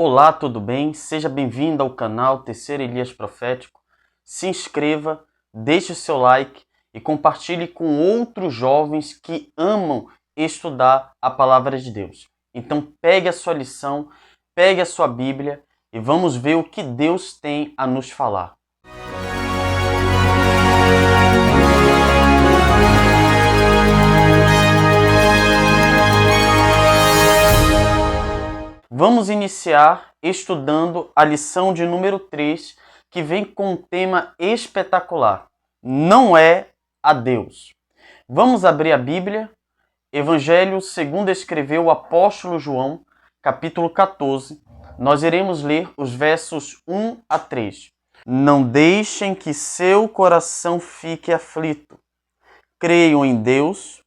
Olá, tudo bem? Seja bem-vindo ao canal Terceiro Elias Profético. Se inscreva, deixe o seu like e compartilhe com outros jovens que amam estudar a Palavra de Deus. Então pegue a sua lição, pegue a sua Bíblia e vamos ver o que Deus tem a nos falar. Vamos iniciar estudando a lição de número 3, que vem com um tema espetacular. Não é a Deus. Vamos abrir a Bíblia. Evangelho segundo escreveu o apóstolo João, capítulo 14. Nós iremos ler os versos 1 a 3. Não deixem que seu coração fique aflito. Creiam em Deus,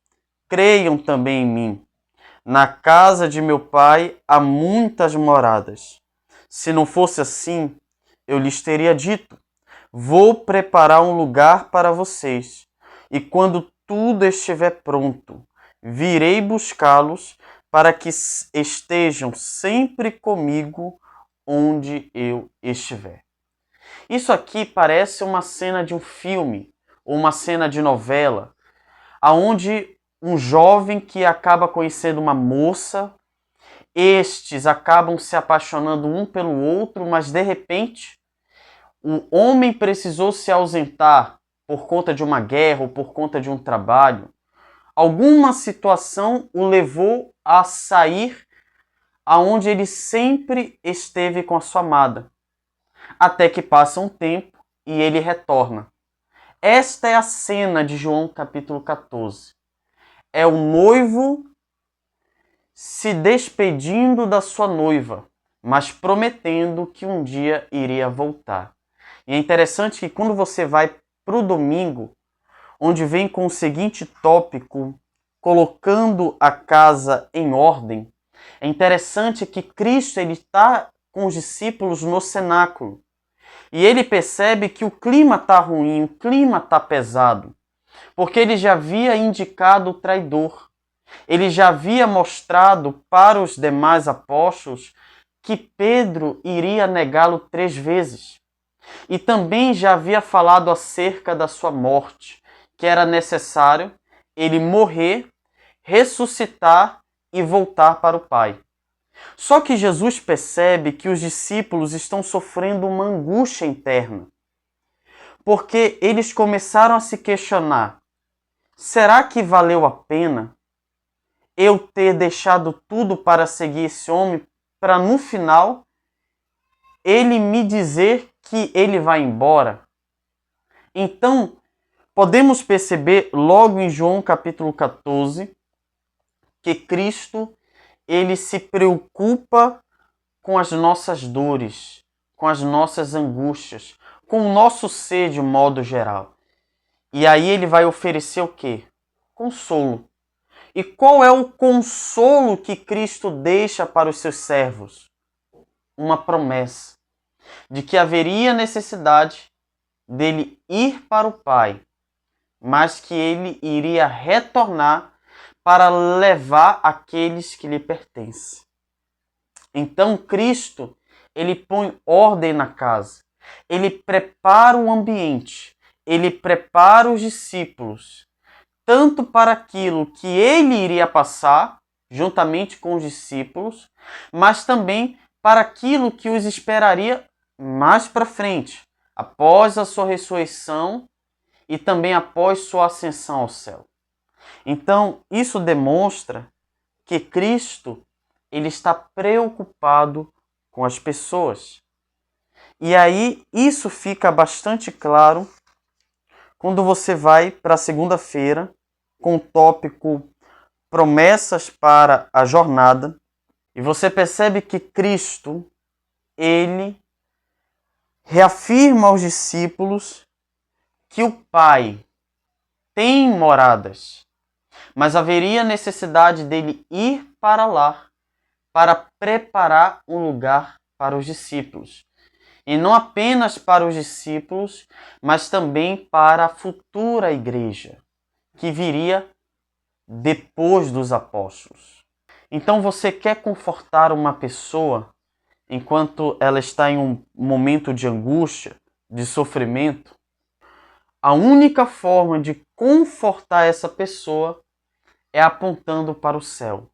creiam também em mim. Na casa de meu pai há muitas moradas. Se não fosse assim, eu lhes teria dito: vou preparar um lugar para vocês. E quando tudo estiver pronto, virei buscá-los para que estejam sempre comigo onde eu estiver. Isso aqui parece uma cena de um filme ou uma cena de novela, aonde um jovem que acaba conhecendo uma moça, estes acabam se apaixonando um pelo outro, mas de repente o homem precisou se ausentar por conta de uma guerra ou por conta de um trabalho. Alguma situação o levou a sair aonde ele sempre esteve com a sua amada, até que passa um tempo e ele retorna. Esta é a cena de João capítulo 14. É o noivo se despedindo da sua noiva, mas prometendo que um dia iria voltar. E é interessante que quando você vai para o domingo, onde vem com o seguinte tópico, colocando a casa em ordem, é interessante que Cristo está com os discípulos no cenáculo. E ele percebe que o clima está ruim, o clima está pesado. Porque ele já havia indicado o traidor. Ele já havia mostrado para os demais apóstolos que Pedro iria negá-lo 3 vezes. E também já havia falado acerca da sua morte, que era necessário ele morrer, ressuscitar e voltar para o Pai. Só que Jesus percebe que os discípulos estão sofrendo uma angústia interna, porque eles começaram a se questionar: será que valeu a pena eu ter deixado tudo para seguir esse homem, para no final ele me dizer que ele vai embora? Então, podemos perceber logo em João capítulo 14 que Cristo ele se preocupa com as nossas dores, com as nossas angústias, com o nosso ser de modo geral. E aí ele vai oferecer o quê? Consolo. E qual é o consolo que Cristo deixa para os seus servos? Uma promessa de que haveria necessidade dele ir para o Pai, mas que ele iria retornar para levar aqueles que lhe pertencem. Então Cristo, ele põe ordem na casa, ele prepara o ambiente, ele prepara os discípulos, tanto para aquilo que ele iria passar, juntamente com os discípulos, mas também para aquilo que os esperaria mais para frente, após a sua ressurreição e também após sua ascensão ao céu. Então, isso demonstra que Cristo ele está preocupado com as pessoas. E aí, isso fica bastante claro quando você vai para a segunda-feira com o tópico Promessas para a Jornada, e você percebe que Cristo, ele reafirma aos discípulos que o Pai tem moradas, mas haveria necessidade dele ir para lá para preparar um lugar para os discípulos. E não apenas para os discípulos, mas também para a futura igreja, que viria depois dos apóstolos. Então você quer confortar uma pessoa? enquanto ela está em um momento de angústia, de sofrimento, a única forma de confortar essa pessoa é apontando para o céu,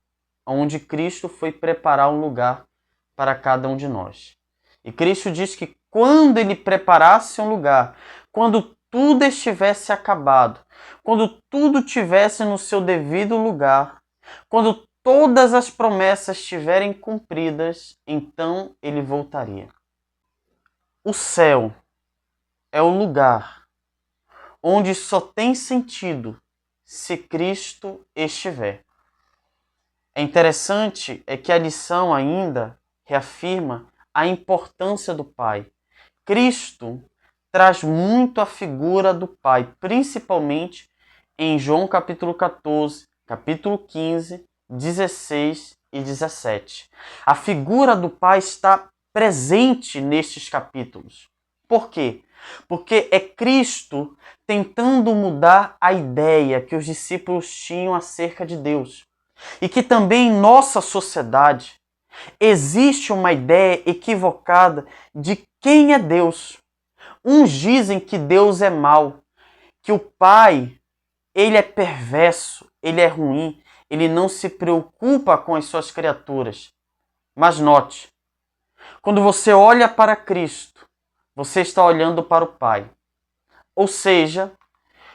onde Cristo foi preparar um lugar para cada um de nós. E Cristo diz que quando Ele preparasse um lugar, quando tudo estivesse acabado, quando tudo tivesse no seu devido lugar, quando todas as promessas estiverem cumpridas, então Ele voltaria. O céu é o lugar onde só tem sentido se Cristo estiver. É interessante que a lição ainda reafirma a importância do Pai. Cristo traz muito a figura do Pai, principalmente em João capítulo 14, capítulo 15, 16 e 17. A figura do Pai está presente nestes capítulos. Por quê? Porque é Cristo tentando mudar a ideia que os discípulos tinham acerca de Deus. E que também em nossa sociedade existe uma ideia equivocada de quem é Deus. Uns dizem que Deus é mau, que o Pai, ele é perverso, ele é ruim, ele não se preocupa com as suas criaturas. Mas note, quando você olha para Cristo, você está olhando para o Pai. Ou seja,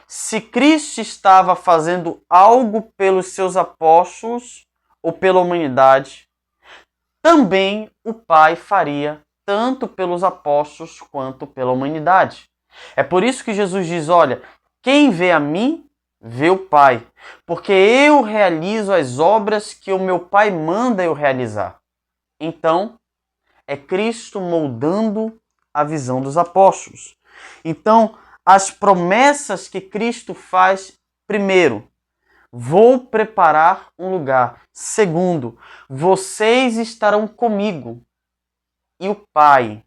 se Cristo estava fazendo algo pelos seus apóstolos ou pela humanidade, também o Pai faria tanto pelos apóstolos quanto pela humanidade. É por isso que Jesus diz, olha, quem vê a mim, vê o Pai, porque eu realizo as obras que o meu Pai manda eu realizar. Então, é Cristo moldando a visão dos apóstolos. Então, as promessas que Cristo faz, primeiro, vou preparar um lugar. Segundo, vocês estarão comigo. E o Pai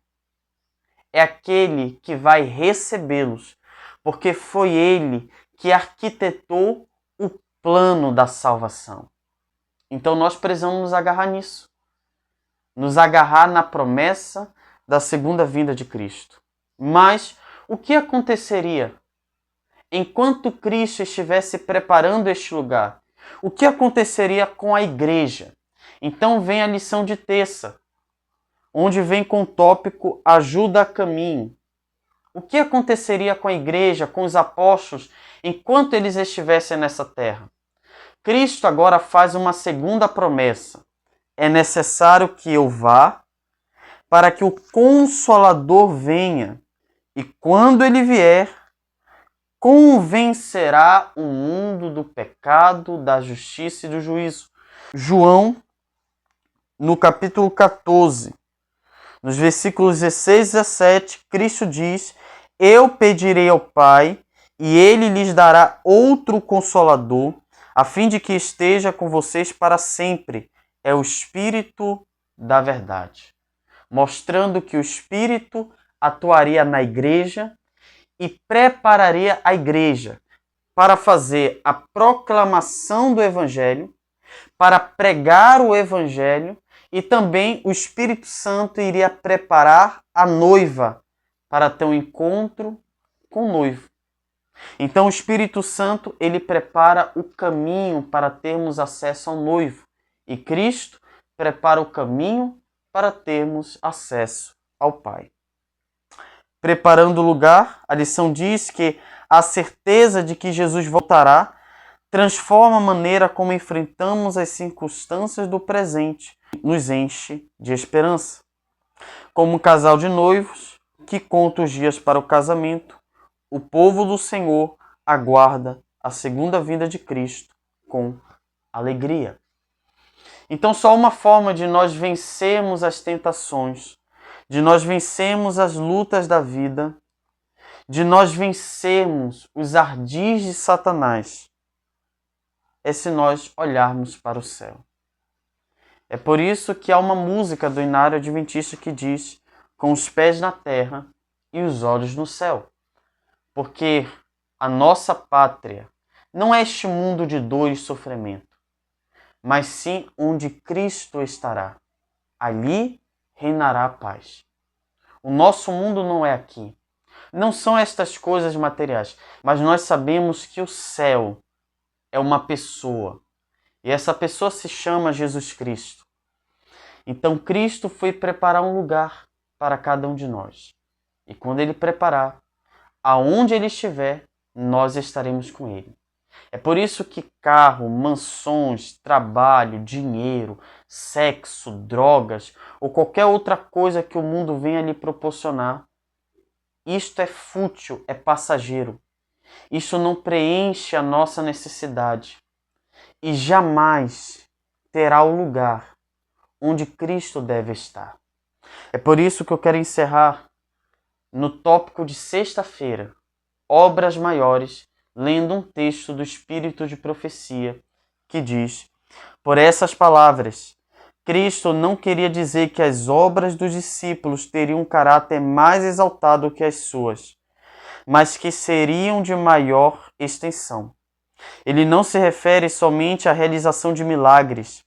é aquele que vai recebê-los, porque foi Ele que arquitetou o plano da salvação. Então nós precisamos nos agarrar nisso. Nos agarrar na promessa da segunda vinda de Cristo. Mas o que aconteceria enquanto Cristo estivesse preparando este lugar? O que aconteceria com a igreja? Então vem a lição de terça, onde vem com o tópico ajuda a caminho. O que aconteceria com a igreja, com os apóstolos, enquanto eles estivessem nessa terra? Cristo agora faz uma segunda promessa. É necessário que eu vá para que o Consolador venha. E quando ele vier, convencerá o mundo do pecado, da justiça e do juízo. João, no capítulo 14, nos versículos 16 e 17, Cristo diz, eu pedirei ao Pai, e ele lhes dará outro Consolador, a fim de que esteja com vocês para sempre. É o Espírito da verdade. Mostrando que o Espírito atuaria na igreja e prepararia a igreja para fazer a proclamação do Evangelho, para pregar o Evangelho, e também o Espírito Santo iria preparar a noiva para ter um encontro com o noivo. Então o Espírito Santo, ele prepara o caminho para termos acesso ao noivo. E Cristo prepara o caminho para termos acesso ao Pai. Preparando o lugar, a lição diz que a certeza de que Jesus voltará transforma a maneira como enfrentamos as circunstâncias do presente, nos enche de esperança. Como um casal de noivos que conta os dias para o casamento, o povo do Senhor aguarda a segunda vinda de Cristo com alegria. Então, só uma forma de nós vencermos as tentações, de nós vencermos as lutas da vida, de nós vencermos os ardis de Satanás, é se nós olharmos para o céu. É por isso que há uma música do Inário Adventista que diz, com os pés na terra e os olhos no céu. Porque a nossa pátria não é este mundo de dor e sofrimento, mas sim onde Cristo estará, ali reinará a paz. O nosso mundo não é aqui. Não são estas coisas materiais, mas nós sabemos que o céu é uma pessoa. E essa pessoa se chama Jesus Cristo. Então Cristo foi preparar um lugar para cada um de nós. E quando Ele preparar, aonde Ele estiver, nós estaremos com Ele. É por isso que carro, mansões, trabalho, dinheiro, sexo, drogas ou qualquer outra coisa que o mundo venha lhe proporcionar, isto é fútil, é passageiro. Isso não preenche a nossa necessidade e jamais terá o lugar onde Cristo deve estar. É por isso que eu quero encerrar no tópico de sexta-feira, obras maiores, lendo um texto do Espírito de Profecia que diz: por essas palavras, Cristo não queria dizer que as obras dos discípulos teriam um caráter mais exaltado que as suas, mas que seriam de maior extensão. Ele não se refere somente à realização de milagres,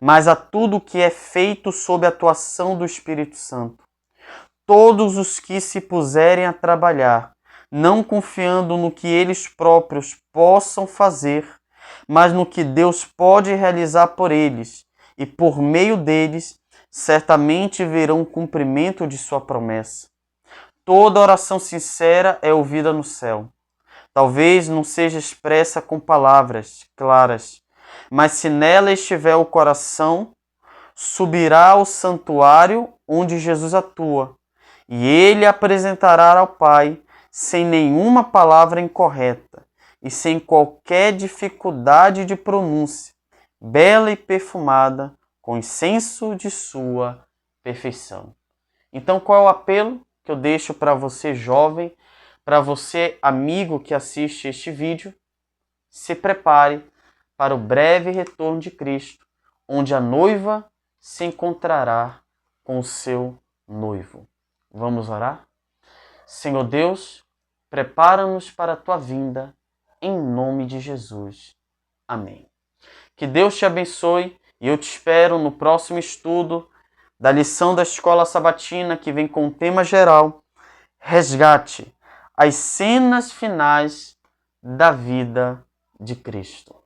mas a tudo o que é feito sob a atuação do Espírito Santo. Todos os que se puserem a trabalhar, não confiando no que eles próprios possam fazer, mas no que Deus pode realizar por eles, e por meio deles, certamente verão o cumprimento de sua promessa. Toda oração sincera é ouvida no céu. Talvez não seja expressa com palavras claras, mas se nela estiver o coração, subirá ao santuário onde Jesus atua, e ele apresentará ao Pai sem nenhuma palavra incorreta e sem qualquer dificuldade de pronúncia, bela e perfumada, com incenso de sua perfeição. Então, qual é o apelo que eu deixo para você, jovem, para você, amigo que assiste este vídeo? Se prepare para o breve retorno de Cristo, onde a noiva se encontrará com o seu noivo. Vamos orar? Senhor Deus, prepara-nos para a tua vinda, em nome de Jesus. Amém. Que Deus te abençoe e eu te espero no próximo estudo da lição da Escola Sabatina, que vem com o tema geral: Resgate, as cenas finais da vida de Cristo.